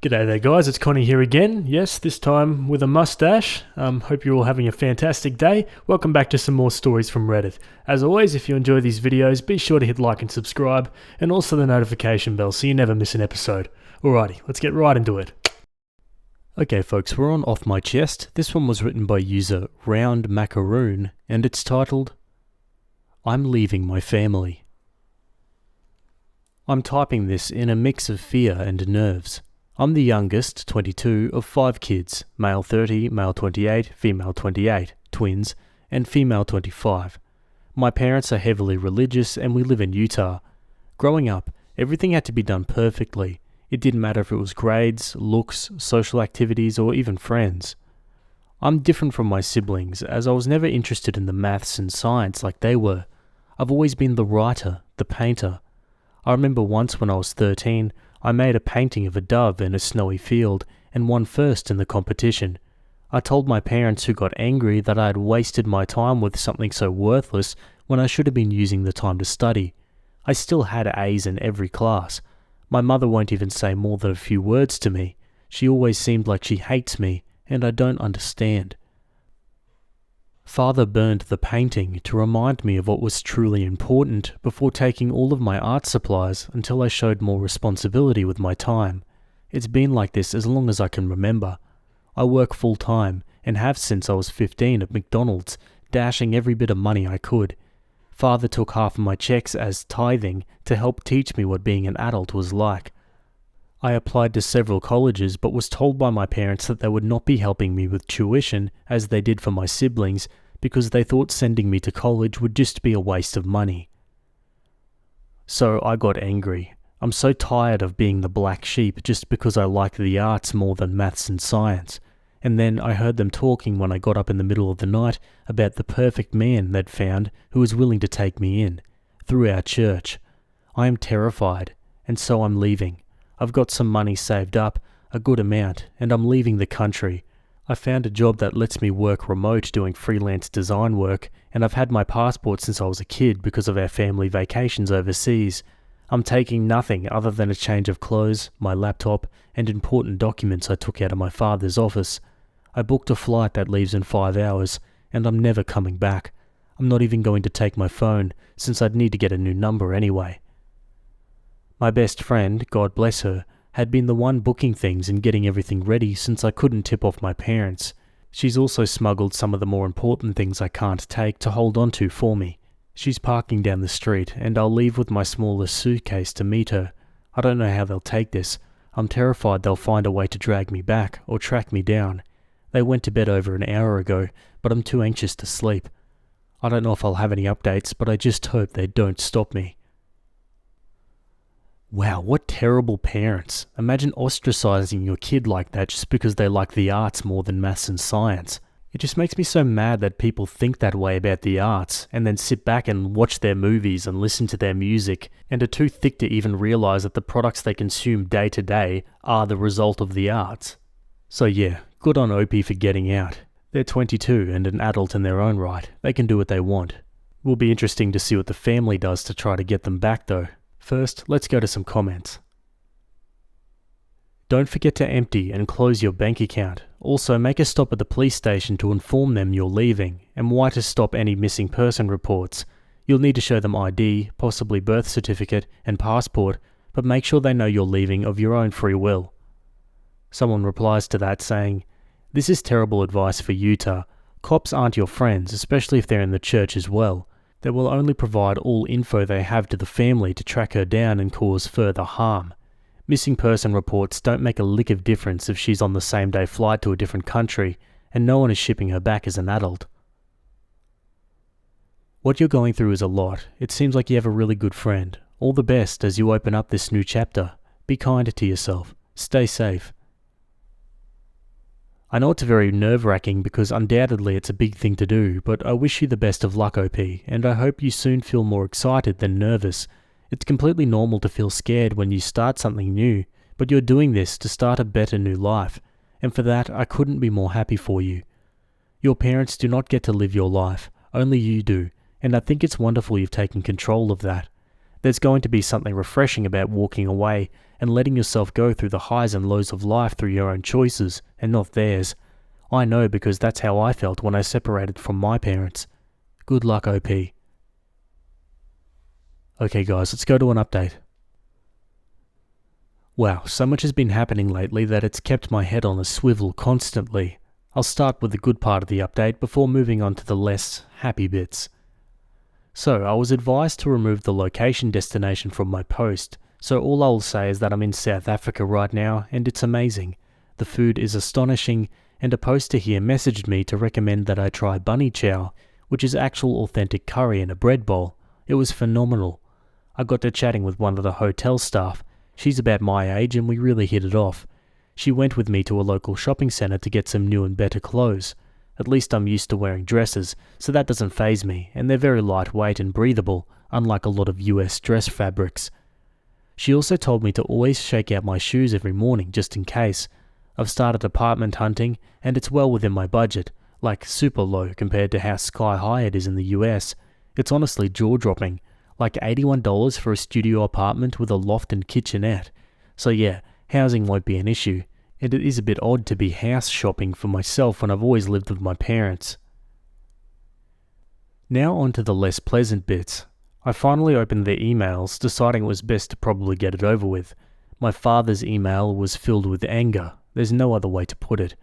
G'day there guys, it's Connie here again. Yes, this time with a mustache. Hope you're all having a fantastic day. Welcome back to some more stories from Reddit. As always, if you enjoy these videos, be sure to hit like and subscribe, and also the notification bell so you never miss an episode. Alrighty, let's get right into it. Okay folks, we're on Off My Chest. This one was written by user Round Macaroon, and it's titled, I'm Leaving My Family. I'm typing this in a mix of fear and nerves. I'm the youngest, 22, of 5 kids, male 30, male 28, female 28, twins, and female 25. My parents are heavily religious and we live in Utah. Growing up, everything had to be done perfectly. It didn't matter if it was grades, looks, social activities, or even friends. I'm different from my siblings, as I was never interested in the maths and science like they were. I've always been the writer, the painter. I remember once when I was 13, I made a painting of a dove in a snowy field and won first in the competition. I told my parents, who got angry that I had wasted my time with something so worthless when I should have been using the time to study. I still had A's in every class. My mother won't even say more than a few words to me. She always seemed like she hates me, and I don't understand. Father burned the painting to remind me of what was truly important before taking all of my art supplies until I showed more responsibility with my time. It's been like this as long as I can remember. I work full time and have since I was 15 at McDonald's, dashing every bit of money I could. Father took half of my checks as tithing to help teach me what being an adult was like. I applied to several colleges but was told by my parents that they would not be helping me with tuition as they did for my siblings because they thought sending me to college would just be a waste of money. So I got angry. I'm so tired of being the black sheep just because I like the arts more than maths and science. And then I heard them talking when I got up in the middle of the night about the perfect man they'd found who was willing to take me in, through our church. I am terrified, and so I'm leaving. I've got some money saved up, a good amount, and I'm leaving the country. I found a job that lets me work remote doing freelance design work, and I've had my passport since I was a kid because of our family vacations overseas. I'm taking nothing other than a change of clothes, my laptop, and important documents I took out of my father's office. I booked a flight that leaves in 5 hours, and I'm never coming back. I'm not even going to take my phone, since I'd need to get a new number anyway. My best friend, God bless her, had been the one booking things and getting everything ready since I couldn't tip off my parents. She's also smuggled some of the more important things I can't take to hold on to for me. She's parking down the street, and I'll leave with my smallest suitcase to meet her. I don't know how they'll take this. I'm terrified they'll find a way to drag me back or track me down. They went to bed over an hour ago, but I'm too anxious to sleep. I don't know if I'll have any updates, but I just hope they don't stop me. Wow, what terrible parents. Imagine ostracizing your kid like that just because they like the arts more than maths and science. It just makes me so mad that people think that way about the arts and then sit back and watch their movies and listen to their music and are too thick to even realize that the products they consume day to day are the result of the arts. So yeah, good on Opie for getting out. They're 22 and an adult in their own right. They can do what they want. Will be interesting to see what the family does to try to get them back though. First, let's go to some comments. Don't forget to empty and close your bank account. Also, make a stop at the police station to inform them you're leaving, and why to stop any missing person reports. You'll need to show them ID, possibly birth certificate and passport, but make sure they know you're leaving of your own free will. Someone replies to that saying, "This is terrible advice for Utah. Cops aren't your friends, especially if they're in the church as well. They will only provide all info they have to the family to track her down and cause further harm. Missing person reports don't make a lick of difference if she's on the same day flight to a different country, and no one is shipping her back as an adult." What you're going through is a lot. It seems like you have a really good friend. All the best as you open up this new chapter. Be kind to yourself. Stay safe. I know it's very nerve-wracking because undoubtedly it's a big thing to do, but I wish you the best of luck, OP, and I hope you soon feel more excited than nervous. It's completely normal to feel scared when you start something new, but you're doing this to start a better new life, and for that I couldn't be more happy for you. Your parents do not get to live your life, only you do, and I think it's wonderful you've taken control of that. There's going to be something refreshing about walking away and letting yourself go through the highs and lows of life through your own choices and not theirs. I know because that's how I felt when I separated from my parents. Good luck, OP. Okay guys, let's go to an update. Wow, so much has been happening lately that it's kept my head on a swivel constantly. I'll start with the good part of the update before moving on to the less happy bits. So, I was advised to remove the location destination from my post, so all I'll say is that I'm in South Africa right now and it's amazing. The food is astonishing, and a poster here messaged me to recommend that I try bunny chow, which is actual authentic curry in a bread bowl. It was phenomenal. I got to chatting with one of the hotel staff. She's about my age and we really hit it off. She went with me to a local shopping centre to get some new and better clothes. At least I'm used to wearing dresses, so that doesn't faze me, and they're very lightweight and breathable, unlike a lot of US dress fabrics. She also told me to always shake out my shoes every morning just in case. I've started apartment hunting, and it's well within my budget, like super low compared to how sky high it is in the US. It's honestly jaw-dropping, like $81 for a studio apartment with a loft and kitchenette. So yeah, housing won't be an issue. And it is a bit odd to be house shopping for myself when I've always lived with my parents. Now on to the less pleasant bits. I finally opened their emails, deciding it was best to probably get it over with. My father's email was filled with anger. There's no other way to put it.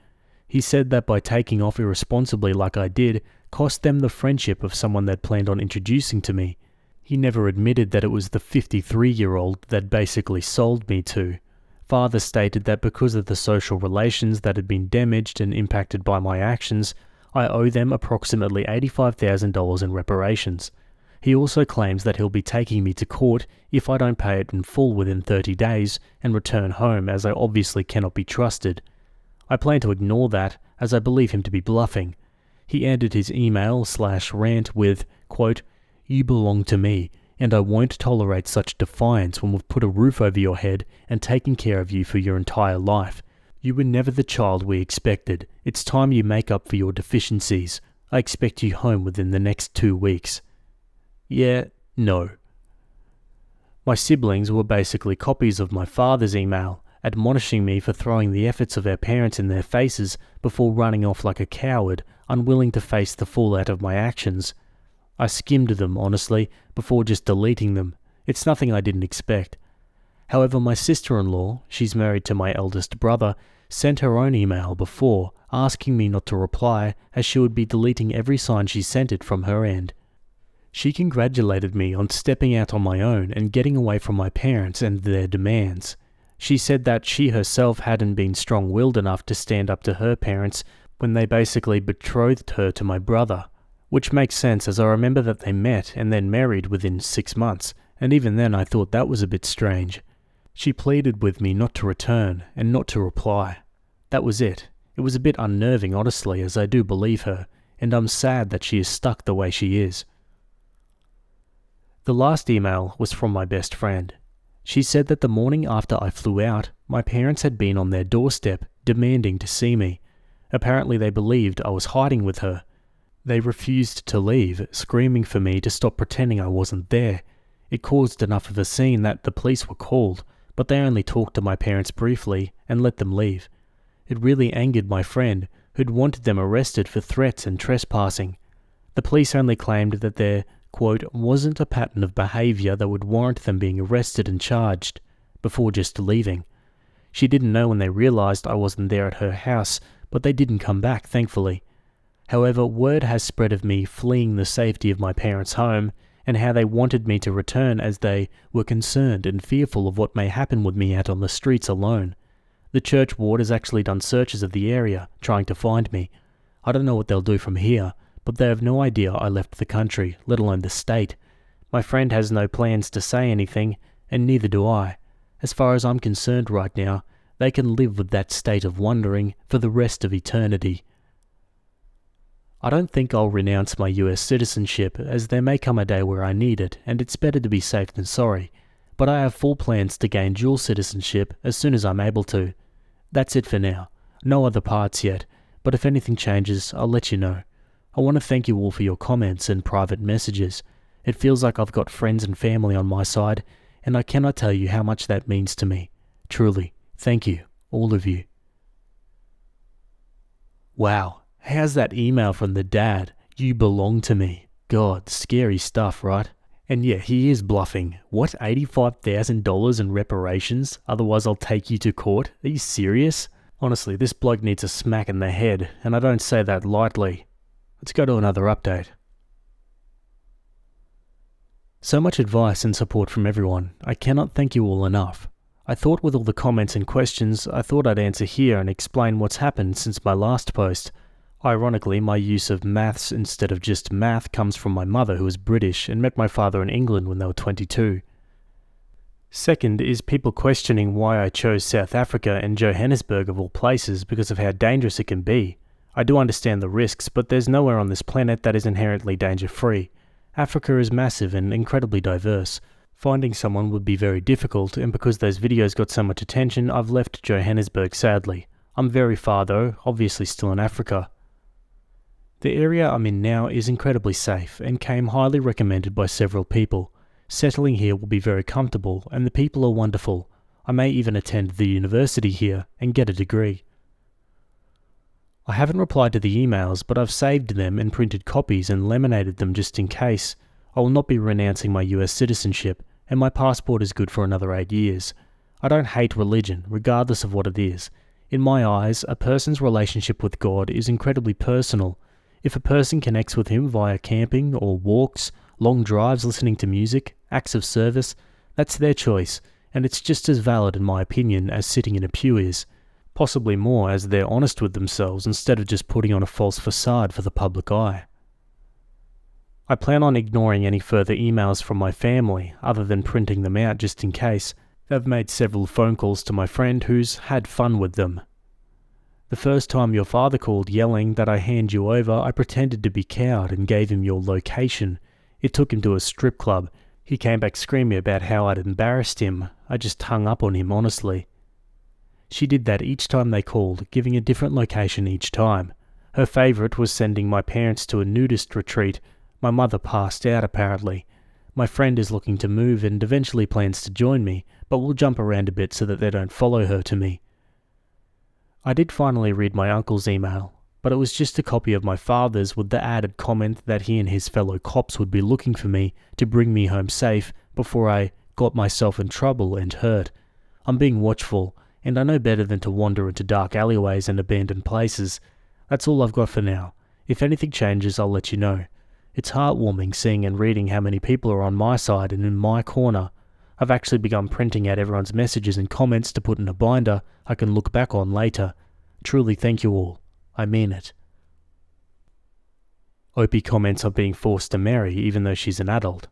He said that by taking off irresponsibly like I did, cost them the friendship of someone they'd planned on introducing to me. He never admitted that it was the 53-year-old that basically sold me to. Father stated that because of the social relations that had been damaged and impacted by my actions, I owe them approximately $85,000 in reparations. He also claims that he'll be taking me to court if I don't pay it in full within 30 days and return home, as I obviously cannot be trusted. I plan to ignore that, as I believe him to be bluffing. He ended his email/rant with, quote, "You belong to me, and I won't tolerate such defiance when we've put a roof over your head and taken care of you for your entire life. You were never the child we expected. It's time you make up for your deficiencies. I expect you home within the next 2 weeks." Yeah, no. My siblings were basically copies of my father's email, admonishing me for throwing the efforts of our parents in their faces before running off like a coward, unwilling to face the fallout of my actions. I skimmed them, honestly, before just deleting them. It's nothing I didn't expect. However, my sister-in-law, she's married to my eldest brother, sent her own email before, asking me not to reply, as she would be deleting every sign she sent it from her end. She congratulated me on stepping out on my own and getting away from my parents and their demands. She said that she herself hadn't been strong-willed enough to stand up to her parents when they basically betrothed her to my brother. Which makes sense, as I remember that they met and then married within 6 months, and even then I thought that was a bit strange. She pleaded with me not to return and not to reply. That was it. It was a bit unnerving, honestly, as I do believe her, and I'm sad that she is stuck the way she is. The last email was from my best friend. She said that the morning after I flew out, my parents had been on their doorstep, demanding to see me. Apparently they believed I was hiding with her. They refused to leave, screaming for me to stop pretending I wasn't there. It caused enough of a scene that the police were called, but they only talked to my parents briefly and let them leave. It really angered my friend, who'd wanted them arrested for threats and trespassing. The police only claimed that there, quote, wasn't a pattern of behaviour that would warrant them being arrested and charged, before just leaving. She didn't know when they realised I wasn't there at her house, but they didn't come back, thankfully. However, word has spread of me fleeing the safety of my parents' home, and how they wanted me to return as they were concerned and fearful of what may happen with me out on the streets alone. The church ward has actually done searches of the area, trying to find me. I don't know what they'll do from here, but they have no idea I left the country, let alone the state. My friend has no plans to say anything, and neither do I. As far as I'm concerned right now, they can live with that state of wondering for the rest of eternity. I don't think I'll renounce my US citizenship, as there may come a day where I need it, and it's better to be safe than sorry. But I have full plans to gain dual citizenship as soon as I'm able to. That's it for now. No other parts yet, but if anything changes, I'll let you know. I want to thank you all for your comments and private messages. It feels like I've got friends and family on my side, and I cannot tell you how much that means to me. Truly, thank you, all of you. Wow, how's that email from the dad? You belong to me. God, scary stuff, right? And yeah, he is bluffing. What, $85,000 in reparations? Otherwise I'll take you to court? Are you serious? Honestly, this bloke needs a smack in the head, and I don't say that lightly. Let's go to another update. So much advice and support from everyone. I cannot thank you all enough. I thought with all the comments and questions, I thought I'd answer here and explain what's happened since my last post. Ironically, my use of maths instead of just math comes from my mother, who is British and met my father in England when they were 22. Second is people questioning why I chose South Africa and Johannesburg of all places because of how dangerous it can be. I do understand the risks, but there's nowhere on this planet that is inherently danger-free. Africa is massive and incredibly diverse. Finding someone would be very difficult, and because those videos got so much attention, I've left Johannesburg sadly. I'm very far though, obviously still in Africa. The area I'm in now is incredibly safe and came highly recommended by several people. Settling here will be very comfortable and the people are wonderful. I may even attend the university here and get a degree. I haven't replied to the emails, but I've saved them and printed copies and laminated them just in case. I will not be renouncing my US citizenship, and my passport is good for another 8 years. I don't hate religion, regardless of what it is. In my eyes, a person's relationship with God is incredibly personal. If a person connects with him via camping or walks, long drives listening to music, acts of service, that's their choice, and it's just as valid in my opinion as sitting in a pew is. Possibly more, as they're honest with themselves instead of just putting on a false facade for the public eye. I plan on ignoring any further emails from my family, other than printing them out just in case. They've made several phone calls to my friend who's had fun with them. The first time your father called yelling that I hand you over, I pretended to be cowed and gave him your location. It took him to a strip club. He came back screaming about how I'd embarrassed him. I just hung up on him honestly. She did that each time they called, giving a different location each time. Her favourite was sending my parents to a nudist retreat. My mother passed out apparently. My friend is looking to move and eventually plans to join me, but will jump around a bit so that they don't follow her to me. I did finally read my uncle's email, but it was just a copy of my father's with the added comment that he and his fellow cops would be looking for me to bring me home safe before I got myself in trouble and hurt. I'm being watchful, and I know better than to wander into dark alleyways and abandoned places. That's all I've got for now. If anything changes, I'll let you know. It's heartwarming seeing and reading how many people are on my side and in my corner. I've actually begun printing out everyone's messages and comments to put in a binder I can look back on later. Truly thank you all. I mean it. Opie comments on being forced to marry even though she's an adult.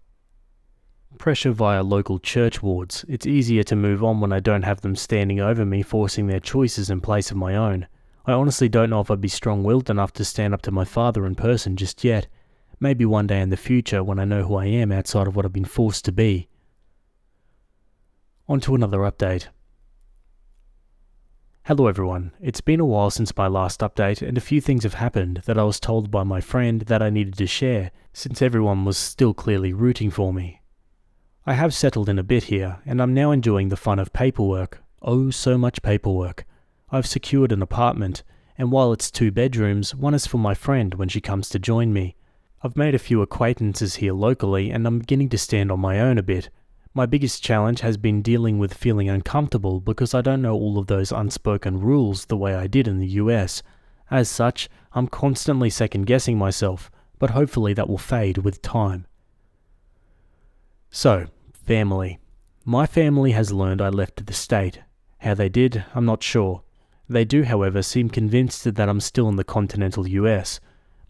Pressure via local church wards. It's easier to move on when I don't have them standing over me forcing their choices in place of my own. I honestly don't know if I'd be strong-willed enough to stand up to my father in person just yet. Maybe one day in the future when I know who I am outside of what I've been forced to be. On to another update. Hello everyone, it's been a while since my last update and a few things have happened that I was told by my friend that I needed to share since everyone was still clearly rooting for me. I have settled in a bit here and I'm now enjoying the fun of paperwork. Oh, so much paperwork. I've secured an apartment and while it's 2 bedrooms, one is for my friend when she comes to join me. I've made a few acquaintances here locally and I'm beginning to stand on my own a bit. My biggest challenge has been dealing with feeling uncomfortable because I don't know all of those unspoken rules the way I did in the US. As such, I'm constantly second-guessing myself, but hopefully that will fade with time. So, family. My family has learned I left the state. How they did, I'm not sure. They do, however, seem convinced that I'm still in the continental US.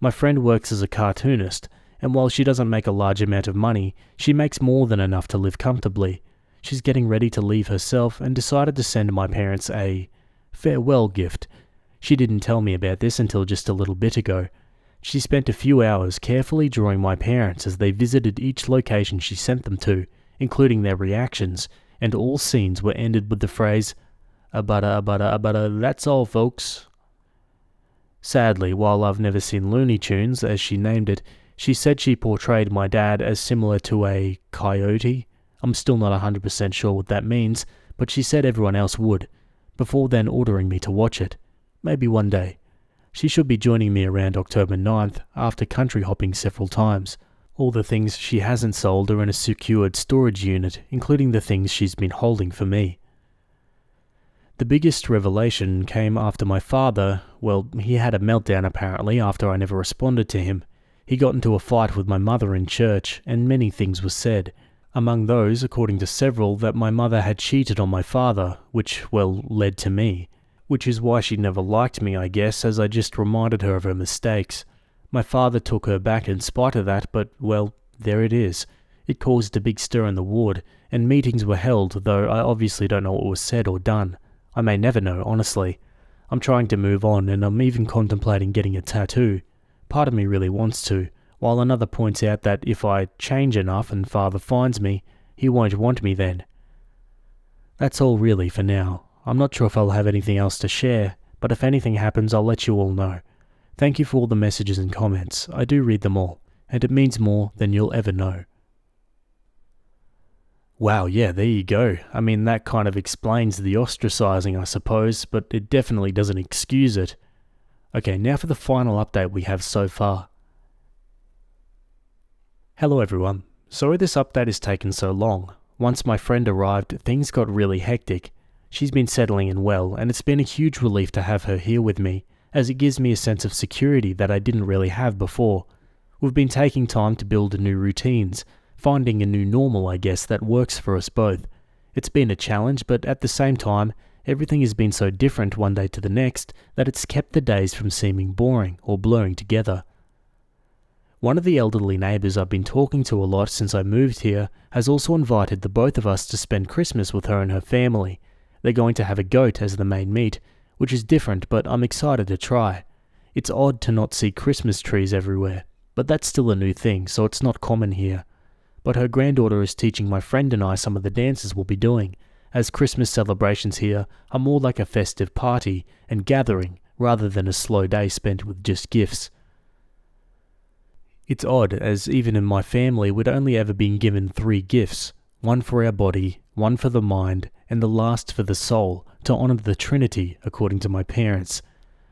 My friend works as a cartoonist, and while she doesn't make a large amount of money, she makes more than enough to live comfortably. She's getting ready to leave herself and decided to send my parents a farewell gift. She didn't tell me about this until just a little bit ago. She spent a few hours carefully drawing my parents as they visited each location she sent them to, including their reactions, and all scenes were ended with the phrase, abada, that's all folks. Sadly, while I've never seen Looney Tunes, as she named it, she said she portrayed my dad as similar to a coyote. I'm still not 100% sure what that means, but she said everyone else would, before then ordering me to watch it. Maybe one day. She should be joining me around October 9th after country hopping several times. All the things she hasn't sold are in a secured storage unit, including the things she's been holding for me. The biggest revelation came after my father, he had a meltdown apparently after I never responded to him. He got into a fight with my mother in church, and many things were said. Among those, according to several, that my mother had cheated on my father, which, led to me. Which is why she never liked me, I guess, as I just reminded her of her mistakes. My father took her back in spite of that, but, there it is. It caused a big stir in the ward, and meetings were held, though I obviously don't know what was said or done. I may never know, honestly. I'm trying to move on, and I'm even contemplating getting a tattoo. Part of me really wants to, while another points out that if I change enough and father finds me, he won't want me then. That's all really for now. I'm not sure if I'll have anything else to share, but if anything happens, I'll let you all know. Thank you for all the messages and comments. I do read them all, and it means more than you'll ever know. Wow, yeah, there you go. I mean, that kind of explains the ostracizing, I suppose, but it definitely doesn't excuse it. Okay, now for the final update we have so far. Hello everyone. Sorry this update has taken so long. Once my friend arrived, things got really hectic. She's been settling in well, and it's been a huge relief to have her here with me, as it gives me a sense of security that I didn't really have before. We've been taking time to build new routines, finding a new normal, I guess, that works for us both. It's been a challenge, but at the same time, everything has been so different one day to the next that it's kept the days from seeming boring or blurring together. One of the elderly neighbours I've been talking to a lot since I moved here has also invited the both of us to spend Christmas with her and her family. They're going to have a goat as the main meat, which is different, but I'm excited to try. It's odd to not see Christmas trees everywhere, but that's still a new thing, so it's not common here. But her granddaughter is teaching my friend and I some of the dances we'll be doing, as Christmas celebrations here are more like a festive party and gathering rather than a slow day spent with just gifts. It's odd, as even in my family we'd only ever been given 3 gifts, one for our body, one for the mind, and the last for the soul, to honour the Trinity, according to my parents.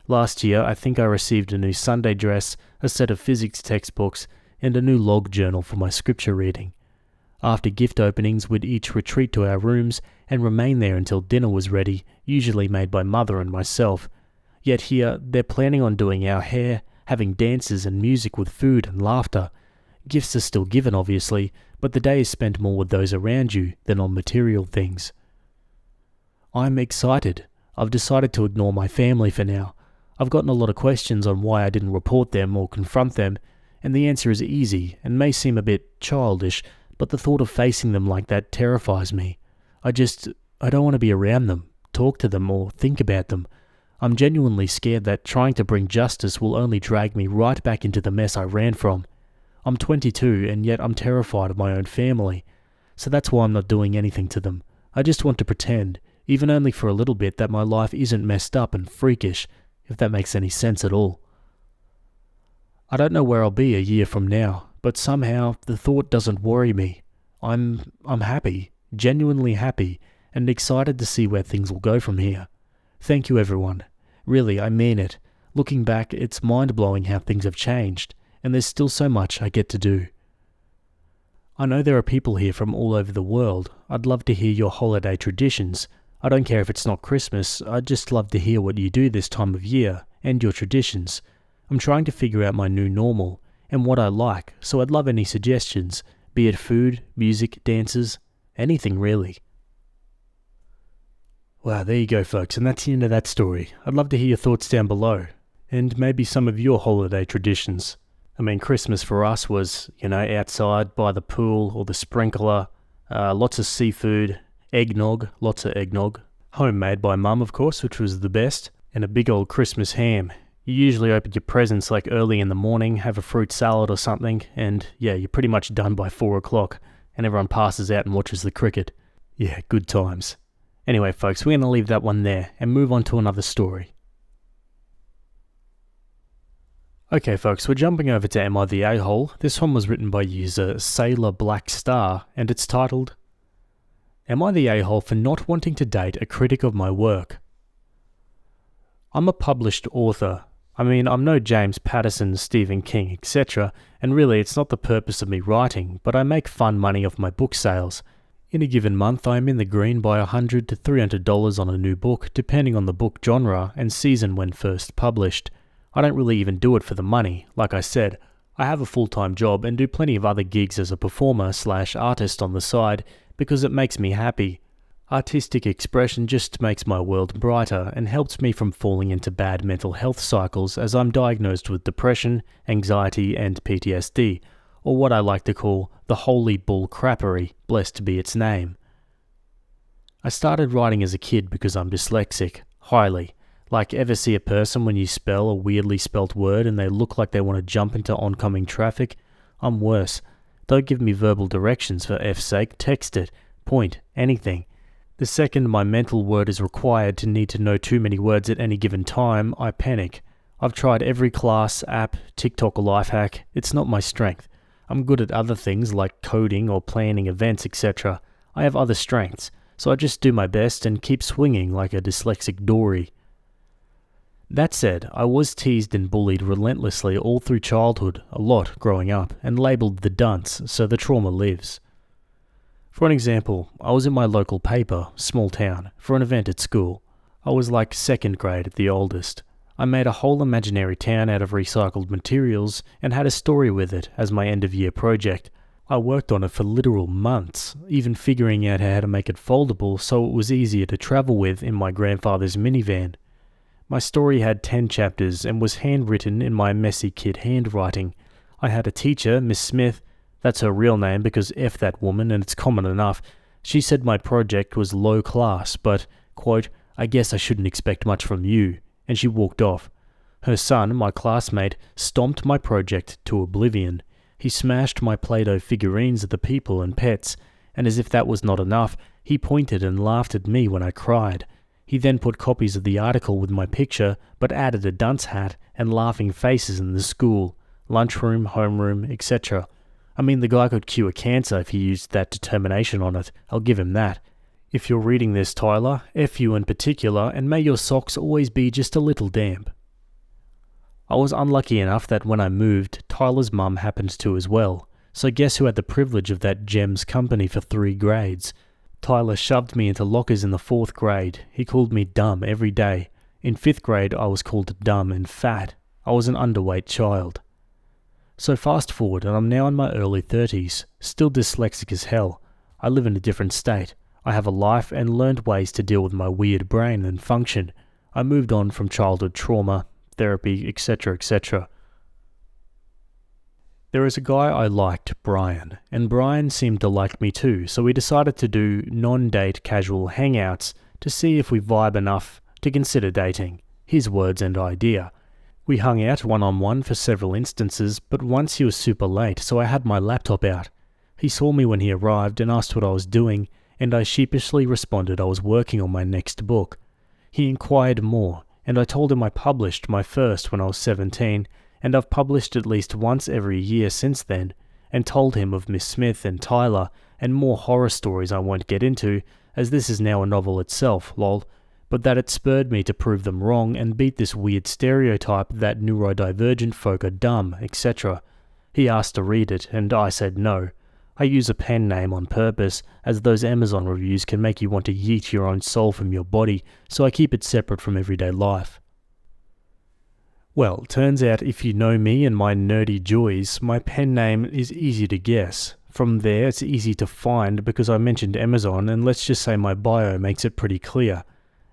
Last year, I think I received a new Sunday dress, a set of physics textbooks, and a new log journal for my scripture reading. After gift openings, we'd each retreat to our rooms and remain there until dinner was ready, usually made by Mother and myself. Yet here, they're planning on doing our hair, having dances and music with food and laughter. Gifts are still given, obviously, but the day is spent more with those around you than on material things. I'm excited. I've decided to ignore my family for now. I've gotten a lot of questions on why I didn't report them or confront them, and the answer is easy and may seem a bit childish, but the thought of facing them like that terrifies me. I don't want to be around them, talk to them, or think about them. I'm genuinely scared that trying to bring justice will only drag me right back into the mess I ran from. I'm 22, and yet I'm terrified of my own family, so that's why I'm not doing anything to them. I just want to pretend, even only for a little bit, that my life isn't messed up and freakish, if that makes any sense at all. I don't know where I'll be a year from now, but somehow the thought doesn't worry me. I'm happy, genuinely happy, and excited to see where things will go from here. Thank you everyone. Really, I mean it. Looking back, it's mind-blowing how things have changed, and there's still so much I get to do. I know there are people here from all over the world. I'd love to hear your holiday traditions. I don't care if it's not Christmas, I'd just love to hear what you do this time of year, and your traditions. I'm trying to figure out my new normal, and what I like, so I'd love any suggestions, be it food, music, dances, anything really. Wow, there you go folks, and that's the end of that story. I'd love to hear your thoughts down below, and maybe some of your holiday traditions. I mean, Christmas for us was, outside by the pool or the sprinkler, lots of seafood, eggnog, lots of eggnog, homemade by Mum of course, which was the best, and a big old Christmas ham. You usually open your presents like early in the morning, have a fruit salad or something, and yeah, you're pretty much done by 4 o'clock, and everyone passes out and watches the cricket. Yeah, good times. Anyway folks, we're going to leave that one there, and move on to another story. Okay folks, we're jumping over to Am I the A-Hole? This one was written by user Sailor Black Star, and it's titled, Am I the a-hole for not wanting to date a critic of my work? I'm a published author. I'm no James Patterson, Stephen King, etc., and really it's not the purpose of me writing, but I make fun money off my book sales. In a given month I am in the green by $100 to $300 on a new book, depending on the book genre and season when first published. I don't really even do it for the money. Like I said, I have a full-time job and do plenty of other gigs as a performer/artist on the side because it makes me happy. Artistic expression just makes my world brighter and helps me from falling into bad mental health cycles as I'm diagnosed with depression, anxiety and PTSD, or what I like to call the holy bull crappery, blessed be its name. I started writing as a kid because I'm dyslexic, highly. Like, ever see a person when you spell a weirdly spelt word and they look like they want to jump into oncoming traffic? I'm worse. Don't give me verbal directions for F's sake, text it, point, anything. The second my mental word is required to need to know too many words at any given time, I panic. I've tried every class, app, TikTok or life hack. It's not my strength. I'm good at other things like coding or planning events, etc. I have other strengths, so I just do my best and keep swinging like a dyslexic dory. That said, I was teased and bullied relentlessly all through childhood, a lot growing up, and labelled the dunce, so the trauma lives. For an example, I was in my local paper, small town, for an event at school. I was like second grade at the oldest. I made a whole imaginary town out of recycled materials and had a story with it as my end-of-year project. I worked on it for literal months, even figuring out how to make it foldable so it was easier to travel with in my grandfather's minivan. My story had 10 chapters and was handwritten in my messy kid handwriting. I had a teacher, Miss Smith. That's her real name because F that woman and it's common enough. She said my project was low class, but, quote, I guess I shouldn't expect much from you, and she walked off. Her son, my classmate, stomped my project to oblivion. He smashed my Play-Doh figurines at the people and pets, and as if that was not enough, he pointed and laughed at me when I cried. He then put copies of the article with my picture, but added a dunce hat and laughing faces in the school, lunchroom, homeroom, etc. The guy could cure cancer if he used that determination on it, I'll give him that. If you're reading this, Tyler, F you in particular, and may your socks always be just a little damp. I was unlucky enough that when I moved, Tyler's mum happened to as well, so guess who had the privilege of that gem's company for 3 grades? Tyler shoved me into lockers in the 4th grade. He called me dumb every day. In 5th grade, I was called dumb and fat. I was an underweight child. So fast forward, and I'm now in my early 30s, still dyslexic as hell. I live in a different state. I have a life and learned ways to deal with my weird brain and function. I moved on from childhood trauma, therapy, etc., etc. There is a guy I liked, Brian, and Brian seemed to like me too, so we decided to do non-date casual hangouts to see if we vibe enough to consider dating. His words and idea. We hung out one-on-one for several instances, but once he was super late, so I had my laptop out. He saw me when he arrived and asked what I was doing, and I sheepishly responded I was working on my next book. He inquired more, and I told him I published my first when I was 17, and I've published at least once every year since then, and told him of Miss Smith and Tyler, and more horror stories I won't get into, as this is now a novel itself, lol, but that it spurred me to prove them wrong and beat this weird stereotype that neurodivergent folk are dumb, etc. He asked to read it, and I said no. I use a pen name on purpose, as those Amazon reviews can make you want to yeet your own soul from your body, so I keep it separate from everyday life. Well, turns out if you know me and my nerdy joys, my pen name is easy to guess. From there, it's easy to find because I mentioned Amazon, and let's just say my bio makes it pretty clear.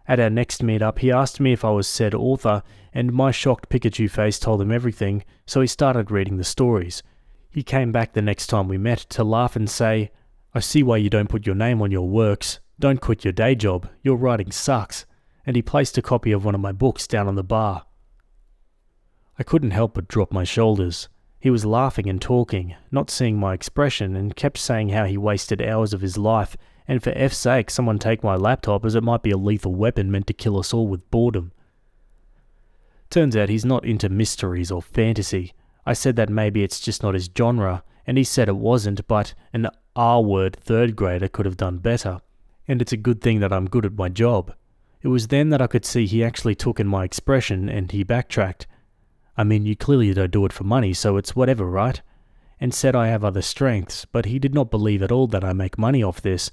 At our next meetup, he asked me if I was said author, and my shocked Pikachu face told him everything, so he started reading the stories. He came back the next time we met to laugh and say, I see why you don't put your name on your works. Don't quit your day job. Your writing sucks. And he placed a copy of one of my books down on the bar. I couldn't help but drop my shoulders. He was laughing and talking, not seeing my expression, and kept saying how he wasted hours of his life, and for F's sake someone take my laptop as it might be a lethal weapon meant to kill us all with boredom. Turns out he's not into mysteries or fantasy. I said that maybe it's just not his genre, and he said it wasn't, but an R-word 3rd grader could have done better. And it's a good thing that I'm good at my job. It was then that I could see he actually took in my expression and he backtracked. I mean, you clearly don't do it for money, so it's whatever, right? And said I have other strengths, but he did not believe at all that I make money off this.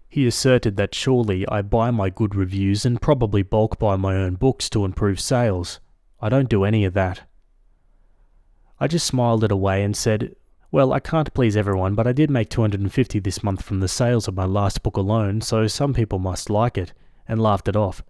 He asserted that surely I buy my good reviews and probably bulk buy my own books to improve sales. I don't do any of that. I just smiled it away and said, well, I can't please everyone, but I did make $250 this month from the sales of my last book alone, so some people must like it, and laughed it off.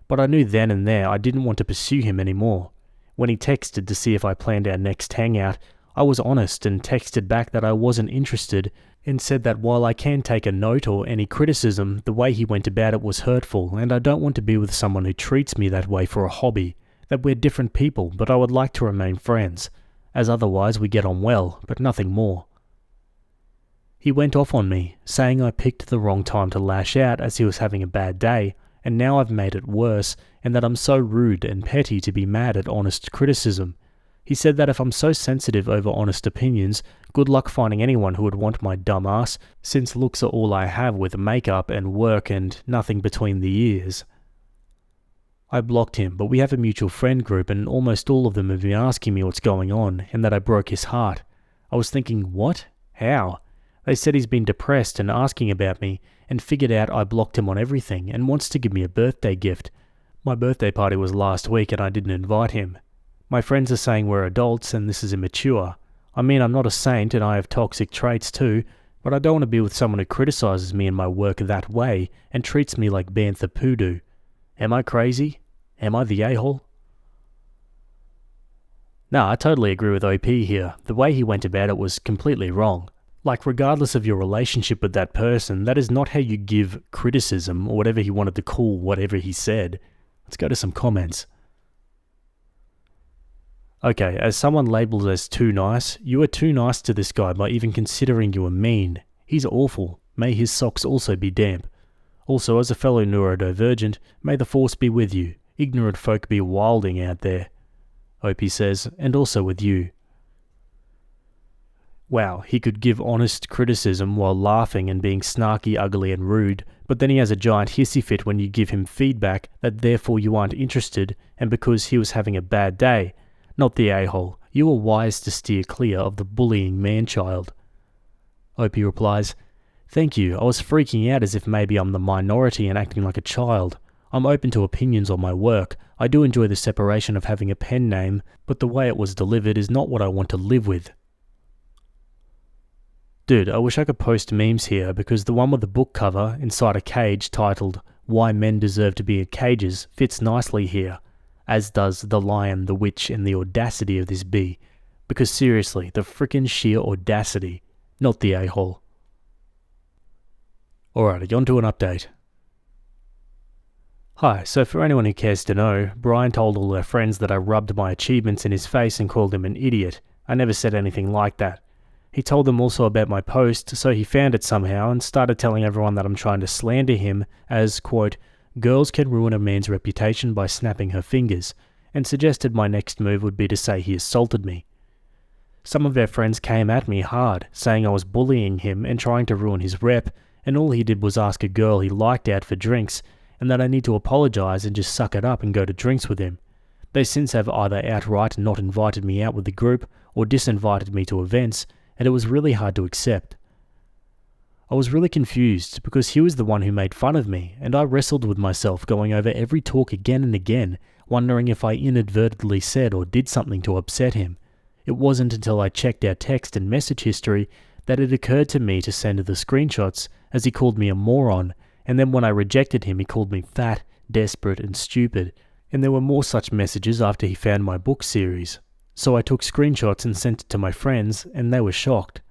But I knew then and there I didn't want to pursue him anymore. When he texted to see if I planned our next hangout, I was honest and texted back that I wasn't interested and said that while I can take a note or any criticism, the way he went about it was hurtful and I don't want to be with someone who treats me that way for a hobby, that we're different people but I would like to remain friends, as otherwise we get on well, but nothing more. He went off on me, saying I picked the wrong time to lash out as he was having a bad day, and now I've made it worse, and that I'm so rude and petty to be mad at honest criticism. He said that if I'm so sensitive over honest opinions, good luck finding anyone who would want my dumb ass, since looks are all I have with makeup and work and nothing between the ears. I blocked him, but we have a mutual friend group and almost all of them have been asking me what's going on and that I broke his heart. I was thinking, what? How? They said he's been depressed and asking about me and figured out I blocked him on everything and wants to give me a birthday gift. My birthday party was last week and I didn't invite him. My friends are saying we're adults and this is immature. I mean, I'm not a saint and I have toxic traits too, but I don't want to be with someone who criticizes me and my work that way and treats me like Bantha Poodoo. Am I crazy? Am I the a-hole? No, I totally agree with OP here. The way he went about it was completely wrong. Like, regardless of your relationship with that person, that is not how you give criticism or whatever he wanted to call whatever he said. Let's go to some comments. Okay, as someone labelled as too nice, you are too nice to this guy by even considering you are mean. He's awful. May his socks also be damp. Also, as a fellow neurodivergent, may the force be with you. Ignorant folk be wilding out there. OP says, and also with you. Wow, he could give honest criticism while laughing and being snarky, ugly and rude, but then he has a giant hissy fit when you give him feedback that therefore you aren't interested and because he was having a bad day. Not the a-hole. You were wise to steer clear of the bullying man-child. OP replies, thank you, I was freaking out as if maybe I'm the minority and acting like a child. I'm open to opinions on my work. I do enjoy the separation of having a pen name, but the way it was delivered is not what I want to live with. Dude, I wish I could post memes here because the one with the book cover inside a cage titled Why Men Deserve to Be in Cages fits nicely here, as does the lion, the witch, and the audacity of this bee. Because seriously, the frickin' sheer audacity, not the a-hole. Alrighty, on to an update. Hi, so for anyone who cares to know, Brian told all our friends that I rubbed my achievements in his face and called him an idiot. I never said anything like that. He told them also about my post, so he found it somehow and started telling everyone that I'm trying to slander him as, quote, girls can ruin a man's reputation by snapping her fingers, and suggested my next move would be to say he assaulted me. Some of our friends came at me hard, saying I was bullying him and trying to ruin his rep, and all he did was ask a girl he liked out for drinks, and that I need to apologise and just suck it up and go to drinks with him. They since have either outright not invited me out with the group, or disinvited me to events, and it was really hard to accept. I was really confused because he was the one who made fun of me, and I wrestled with myself going over every talk again and again, wondering if I inadvertently said or did something to upset him. It wasn't until I checked our text and message history that it occurred to me to send the screenshots, as he called me a moron, and then when I rejected him he called me fat, desperate and stupid, and there were more such messages after he found my book series. So I took screenshots and sent it to my friends, and they were shocked.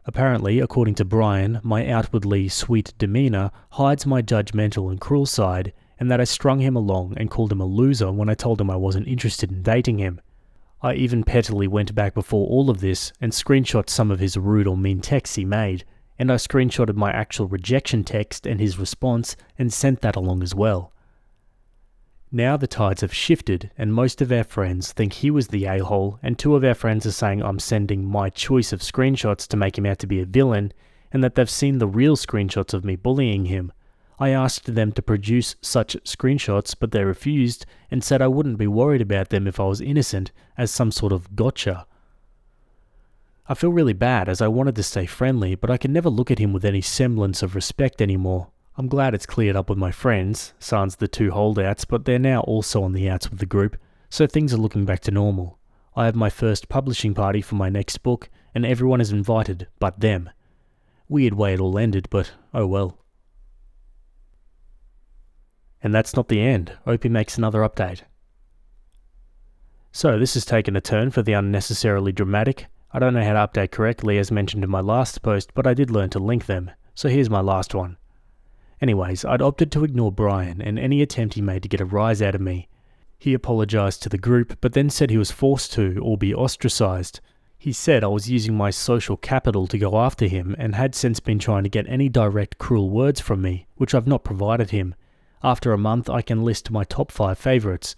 Apparently, according to Brian, my outwardly sweet demeanour hides my judgmental and cruel side, and that I strung him along and called him a loser when I told him I wasn't interested in dating him. I even pettily went back before all of this and screenshot some of his rude or mean texts he made, and I screenshotted my actual rejection text and his response and sent that along as well. Now the tides have shifted and most of our friends think he was the a-hole, and two of our friends are saying I'm sending my choice of screenshots to make him out to be a villain, and that they've seen the real screenshots of me bullying him. I asked them to produce such screenshots, but they refused and said I wouldn't be worried about them if I was innocent, as some sort of gotcha. I feel really bad as I wanted to stay friendly, but I can never look at him with any semblance of respect anymore. I'm glad it's cleared up with my friends, sans the two holdouts, but they're now also on the outs with the group, so things are looking back to normal. I have my first publishing party for my next book, and everyone is invited but them. Weird way it all ended, but oh well. And that's not the end. Opie makes another update. So this has taken a turn for the unnecessarily dramatic. I don't know how to update correctly as mentioned in my last post, but I did learn to link them, so here's my last one. Anyways, I'd opted to ignore Brian and any attempt he made to get a rise out of me. He apologised to the group, but then said he was forced to or be ostracised. He said I was using my social capital to go after him and had since been trying to get any direct cruel words from me, which I've not provided him. After a month, I can list my top 5 favourites.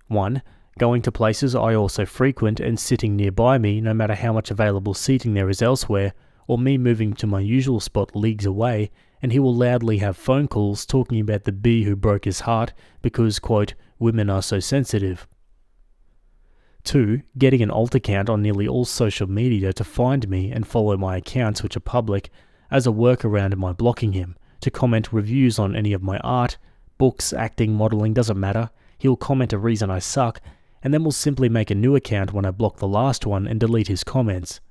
1. Going to places I also frequent and sitting nearby me no matter how much available seating there is elsewhere, or me moving to my usual spot leagues away, and he will loudly have phone calls talking about the bee who broke his heart because, quote, women are so sensitive. 2. Getting an alt account on nearly all social media to find me and follow my accounts which are public, as a workaround in my blocking him, to comment reviews on any of my art, books, acting, modelling, doesn't matter. He'll comment a reason I suck, and then will simply make a new account when I block the last one and delete his comments.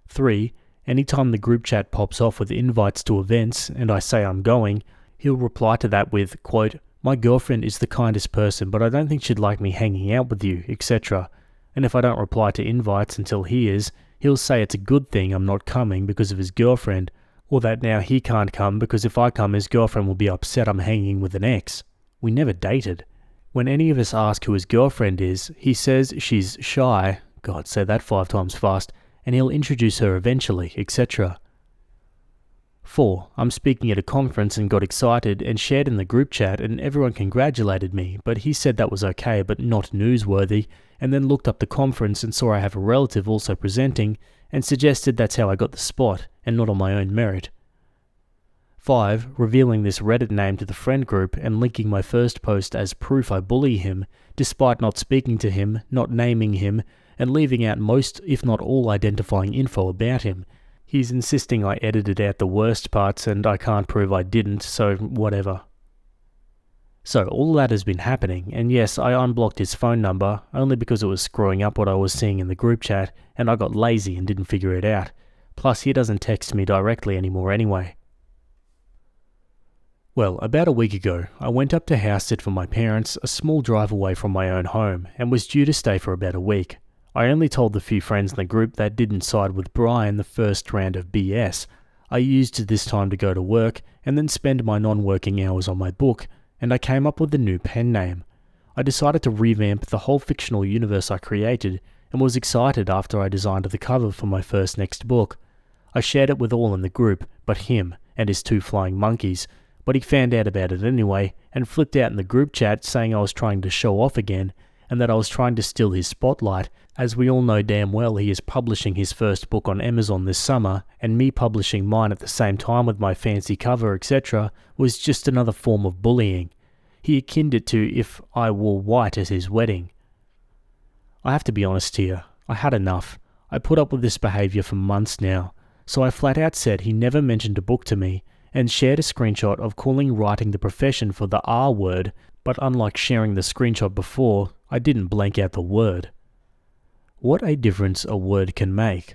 3. Anytime the group chat pops off with invites to events and I say I'm going, he'll reply to that with, quote, my girlfriend is the kindest person, but I don't think she'd like me hanging out with you, etc. And if I don't reply to invites until he is, he'll say it's a good thing I'm not coming because of his girlfriend, or that now he can't come because if I come his girlfriend will be upset I'm hanging with an ex. We never dated. When any of us ask who his girlfriend is, he says she's shy, God, say that 5 times fast, and he'll introduce her eventually, etc. 4. I'm speaking at a conference and got excited and shared in the group chat and everyone congratulated me, but he said that was okay but not newsworthy, and then looked up the conference and saw I have a relative also presenting and suggested that's how I got the spot and not on my own merit. 5. Revealing this Reddit name to the friend group and linking my first post as proof I bully him, despite not speaking to him, not naming him, and leaving out most, if not all, identifying info about him. He's insisting I edited out the worst parts and I can't prove I didn't, so whatever. So all that has been happening, and yes, I unblocked his phone number, only because it was screwing up what I was seeing in the group chat, and I got lazy and didn't figure it out. Plus, he doesn't text me directly anymore anyway. Well, about a week ago, I went up to house sit for my parents, a small drive away from my own home, and was due to stay for about a week. I only told the few friends in the group that didn't side with Brian the first round of BS. I used this time to go to work and then spend my non-working hours on my book, and I came up with a new pen name. I decided to revamp the whole fictional universe I created and was excited after I designed the cover for my first next book. I shared it with all in the group, but him and his 2 flying monkeys, but he found out about it anyway and flipped out in the group chat saying I was trying to show off again and that I was trying to steal his spotlight, as we all know damn well he is publishing his first book on Amazon this summer, and me publishing mine at the same time with my fancy cover, etc., was just another form of bullying. He akined it to if I wore white at his wedding. I have to be honest here, I had enough. I put up with this behaviour for months now, so I flat out said he never mentioned a book to me, and shared a screenshot of calling writing the profession for the R word, but unlike sharing the screenshot before, I didn't blank out the word. What a difference a word can make.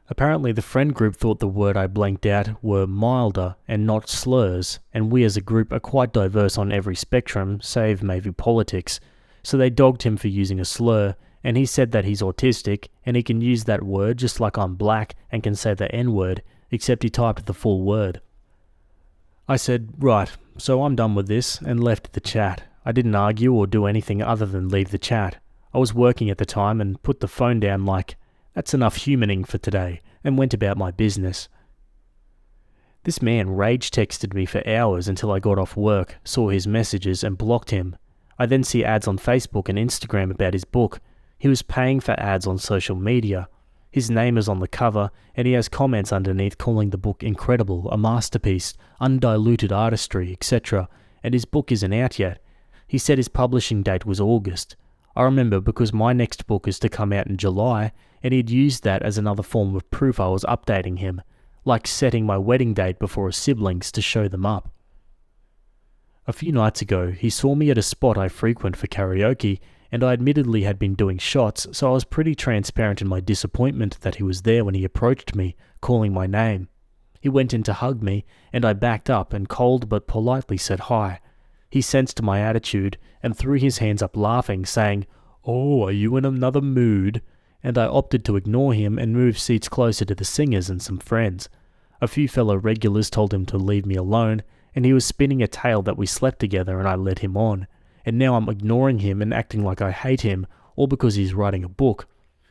Apparently the friend group thought the word I blanked out were milder and not slurs, and we as a group are quite diverse on every spectrum, save maybe politics, so they dogged him for using a slur, and he said that he's autistic, and he can use that word just like I'm black and can say the N-word, except he typed the full word. I said, right, so I'm done with this, and left the chat. I didn't argue or do anything other than leave the chat. I was working at the time and put the phone down like, that's enough humaning for today, and went about my business. This man rage texted me for hours until I got off work, saw his messages and blocked him. I then see ads on Facebook and Instagram about his book. He was paying for ads on social media. His name is on the cover, and he has comments underneath calling the book incredible, a masterpiece, undiluted artistry, etc., and his book isn't out yet. He said his publishing date was August. I remember because my next book is to come out in July, and he'd used that as another form of proof I was updating him, like setting my wedding date before his siblings to show them up. A few nights ago, he saw me at a spot I frequent for karaoke, and I admittedly had been doing shots, so I was pretty transparent in my disappointment that he was there when he approached me, calling my name. He went in to hug me, and I backed up and cold but politely said hi. He sensed my attitude and threw his hands up laughing, saying, "Oh, are you in another mood?" And I opted to ignore him and move seats closer to the singers and some friends. A few fellow regulars told him to leave me alone, and he was spinning a tale that we slept together and I led him on. And now I'm ignoring him and acting like I hate him, all because he's writing a book.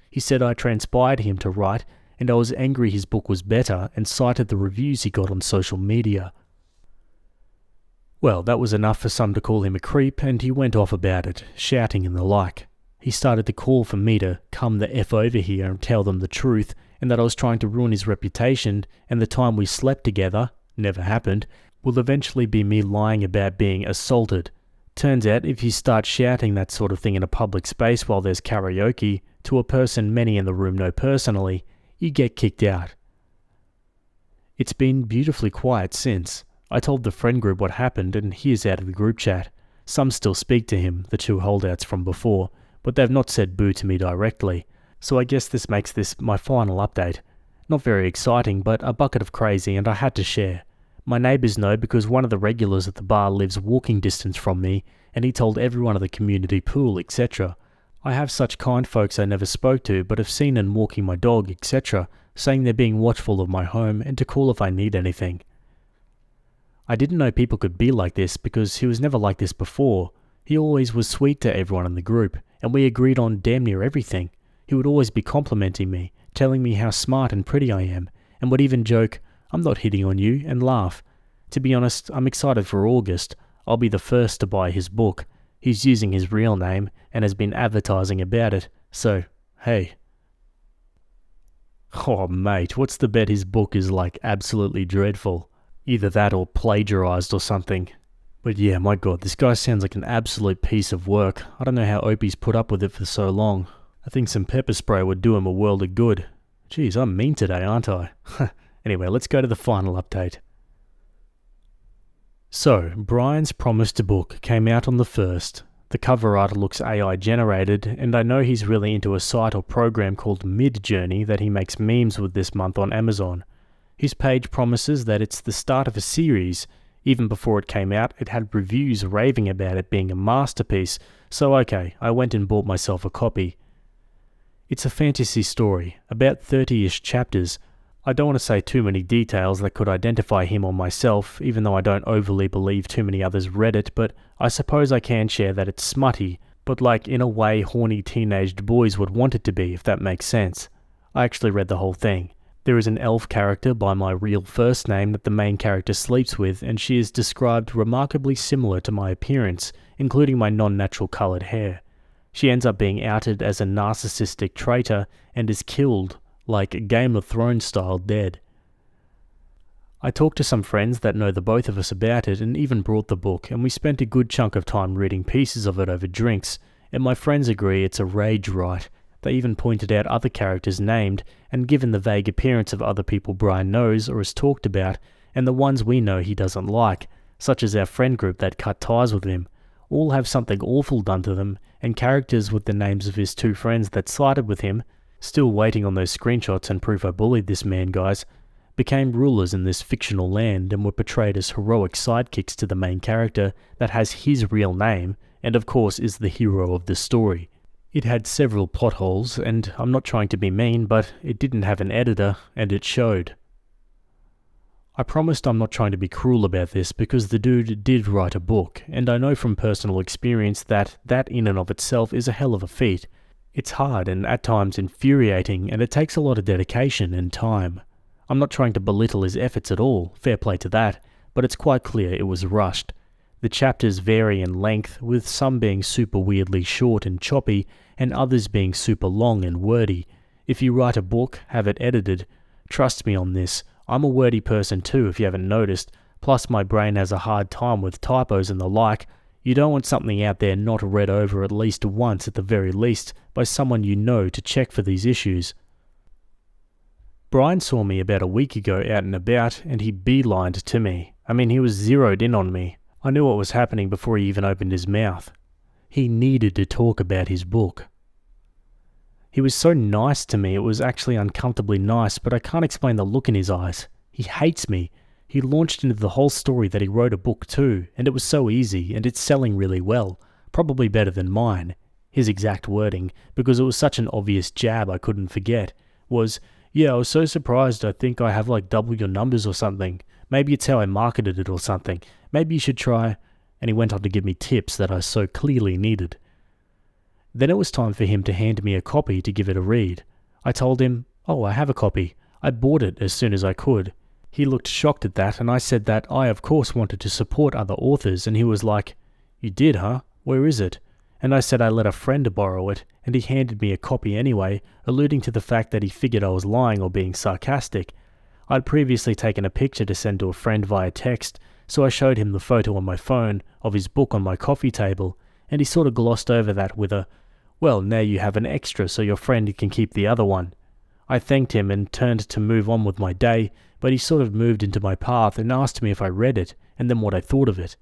He said I transpired him to write, and I was angry his book was better, and cited the reviews he got on social media. Well, that was enough for some to call him a creep, and he went off about it, shouting and the like. He started to call for me to come the F over here and tell them the truth, and that I was trying to ruin his reputation, and the time we slept together, never happened, will eventually be me lying about being assaulted. Turns out, if you start shouting that sort of thing in a public space while there's karaoke, to a person many in the room know personally, you get kicked out. It's been beautifully quiet since. I told the friend group what happened, and he is out of the group chat. Some still speak to him, the two holdouts from before, but they've not said boo to me directly, so I guess this makes this my final update. Not very exciting, but a bucket of crazy, and I had to share. My neighbours know because one of the regulars at the bar lives walking distance from me, and he told everyone at the community pool, etc. I have such kind folks I never spoke to, but have seen and walking my dog, etc., saying they're being watchful of my home and to call if I need anything. I didn't know people could be like this because he was never like this before. He always was sweet to everyone in the group, and we agreed on damn near everything. He would always be complimenting me, telling me how smart and pretty I am, and would even joke, "I'm not hitting on you," and laugh. To be honest, I'm excited for August. I'll be the first to buy his book. He's using his real name and has been advertising about it, so, hey. Oh mate, what's the bet his book is like absolutely dreadful? Either that or plagiarized or something. But yeah, my god, this guy sounds like an absolute piece of work. I don't know how Opie's put up with it for so long. I think some pepper spray would do him a world of good. Jeez, I'm mean today, aren't I? Anyway, let's go to the final update. So, Brian's promised book came out on the 1st. The cover art looks AI generated, and I know he's really into a site or program called Midjourney that he makes memes with this month on Amazon. His page promises that it's the start of a series. Even before it came out, it had reviews raving about it being a masterpiece, so okay, I went and bought myself a copy. It's a fantasy story, about 30-ish chapters. I don't want to say too many details that could identify him or myself, even though I don't overly believe too many others read it, but I suppose I can share that it's smutty, but like in a way horny teenaged boys would want it to be, if that makes sense. I actually read the whole thing. There is an elf character by my real first name that the main character sleeps with, and she is described remarkably similar to my appearance, including my non-natural coloured hair. She ends up being outed as a narcissistic traitor and is killed, like Game of Thrones style dead. I talked to some friends that know the both of us about it and even brought the book, and we spent a good chunk of time reading pieces of it over drinks, and my friends agree it's a rage write. They even pointed out other characters named, and given the vague appearance of other people Brian knows or has talked about, and the ones we know he doesn't like, such as our friend group that cut ties with him, all have something awful done to them, and characters with the names of his two friends that sided with him, still waiting on those screenshots and proof I bullied this man, guys, became rulers in this fictional land and were portrayed as heroic sidekicks to the main character that has his real name, and of course is the hero of the story. It had several plot holes, and I'm not trying to be mean, but it didn't have an editor, and it showed. I promised I'm not trying to be cruel about this because the dude did write a book, and I know from personal experience that in and of itself is a hell of a feat. It's hard and at times infuriating, and it takes a lot of dedication and time. I'm not trying to belittle his efforts at all, fair play to that, but it's quite clear it was rushed. The chapters vary in length, with some being super weirdly short and choppy, and others being super long and wordy. If you write a book, have it edited. Trust me on this. I'm a wordy person too, if you haven't noticed. Plus my brain has a hard time with typos and the like. You don't want something out there not read over at least once at the very least by someone you know to check for these issues. Brian saw me about a week ago out and about, and he beelined to me. He was zeroed in on me. I knew what was happening before he even opened his mouth. He needed to talk about his book. He was so nice to me, it was actually uncomfortably nice, but I can't explain the look in his eyes. He hates me. He launched into the whole story that he wrote a book too, and it was so easy, and it's selling really well. Probably better than mine. His exact wording, because it was such an obvious jab I couldn't forget, was, "Yeah, I was so surprised, I think I have like double your numbers or something. Maybe it's how I marketed it or something. Maybe you should try," and he went on to give me tips that I so clearly needed. Then it was time for him to hand me a copy to give it a read. I told him, "Oh, I have a copy. I bought it as soon as I could." He looked shocked at that, and I said that I of course wanted to support other authors, and he was like, "You did, huh? Where is it?" And I said I let a friend borrow it, and he handed me a copy anyway, alluding to the fact that he figured I was lying or being sarcastic. I'd previously taken a picture to send to a friend via text, so I showed him the photo on my phone of his book on my coffee table, and he sort of glossed over that with a, "Well, now you have an extra so your friend can keep the other one." I thanked him and turned to move on with my day, but he sort of moved into my path and asked me if I read it, and then what I thought of it.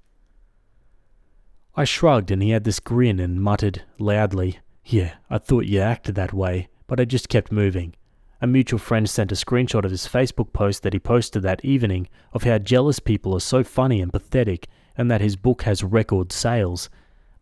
I shrugged and he had this grin and muttered loudly, "Yeah, I thought you acted that way," but I just kept moving. A mutual friend sent a screenshot of his Facebook post that he posted that evening of how jealous people are so funny and pathetic, and that his book has record sales.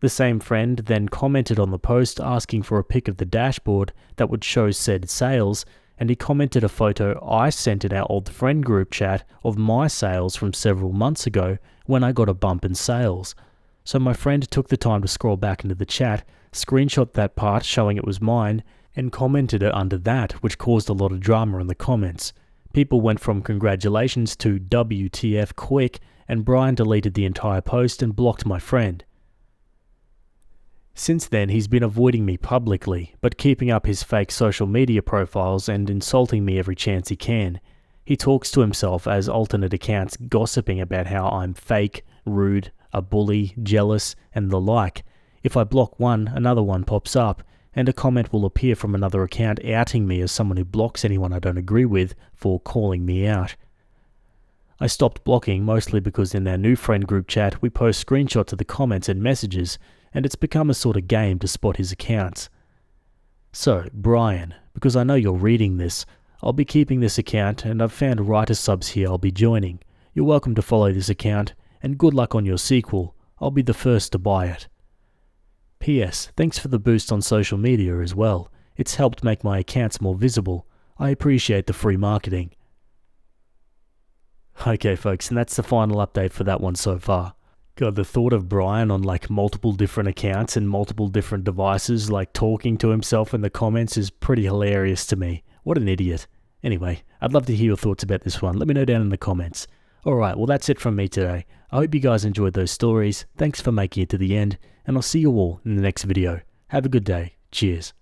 The same friend then commented on the post asking for a pic of the dashboard that would show said sales, and he commented a photo I sent in our old friend group chat of my sales from several months ago when I got a bump in sales. So my friend took the time to scroll back into the chat, screenshot that part showing it was mine, and commented it under that, which caused a lot of drama in the comments. People went from congratulations to WTF quick, and Brian deleted the entire post and blocked my friend. Since then, he's been avoiding me publicly, but keeping up his fake social media profiles and insulting me every chance he can. He talks to himself as alternate accounts gossiping about how I'm fake, rude, a bully, jealous, and the like. If I block one, another one pops up, and a comment will appear from another account outing me as someone who blocks anyone I don't agree with for calling me out. I stopped blocking mostly because in our new friend group chat we post screenshots of the comments and messages, and it's become a sort of game to spot his accounts. So, Brian, because I know you're reading this, I'll be keeping this account, and I've found writer subs here I'll be joining. You're welcome to follow this account, and good luck on your sequel. I'll be the first to buy it. P.S. Thanks for the boost on social media as well. It's helped make my accounts more visible. I appreciate the free marketing. Okay folks, and that's the final update for that one so far. God, the thought of Brian on like multiple different accounts and multiple different devices, like talking to himself in the comments, is pretty hilarious to me. What an idiot. Anyway, I'd love to hear your thoughts about this one. Let me know down in the comments. Alright, well that's it from me today. I hope you guys enjoyed those stories. Thanks for making it to the end, and I'll see you all in the next video. Have a good day. Cheers.